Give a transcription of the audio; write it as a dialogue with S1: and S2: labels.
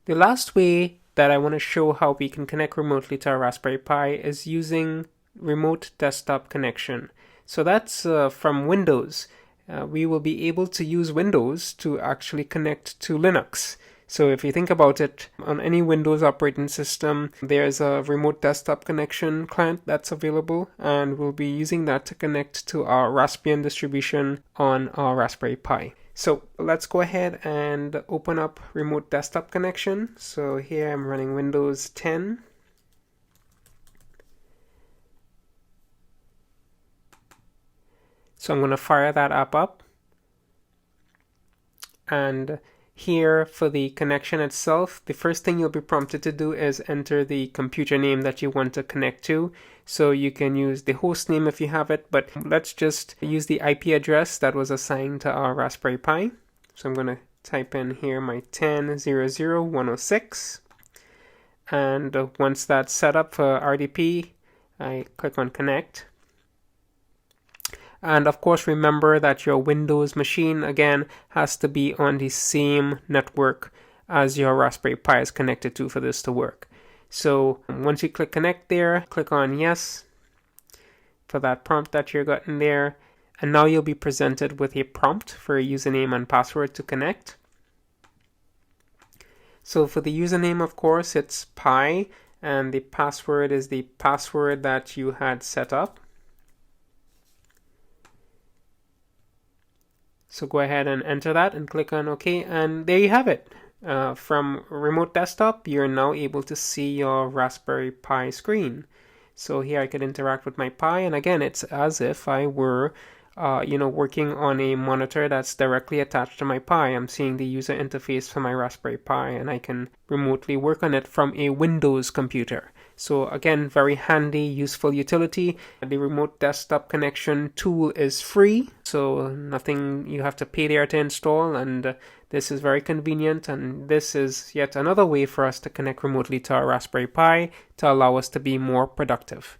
S1: The last way that I want to show how we can connect remotely to our Raspberry Pi is using remote desktop connection. So that's from Windows. We will be able to use Windows to actually connect to Linux. So if you think about it, on any Windows operating system, there's a remote desktop connection client that's available, and we'll be using that to connect to our Raspbian distribution on our Raspberry Pi. So let's go ahead and open up remote desktop connection. So here I'm running Windows 10. So I'm going to fire that app up. And here for the connection itself, the first thing you'll be prompted to do is enter the computer name that you want to connect to. So you can use the host name if you have it, but let's just use the IP address that was assigned to our Raspberry Pi. So I'm going to type in here my 10.0.0.106. And once that's set up for RDP, I click on connect. And of course, remember that your Windows machine, again, has to be on the same network as your Raspberry Pi is connected to for this to work. So once you click connect there, click on yes for that prompt that you're gotten there. And now you'll be presented with a prompt for a username and password to connect. So for the username, of course, it's Pi, and the password is the password that you had set up. So go ahead and enter that and click on OK, and there you have it. From remote desktop, you're now able to see your Raspberry Pi screen. So here I could interact with my Pi, and again, it's as if I were working on a monitor that's directly attached to my Pi. I'm seeing the user interface for my Raspberry Pi, and I can remotely work on it from a Windows computer. So again, very handy, useful utility. The remote desktop connection tool is free, so nothing you have to pay there to install, and this is very convenient, and this is yet another way for us to connect remotely to our Raspberry Pi to allow us to be more productive.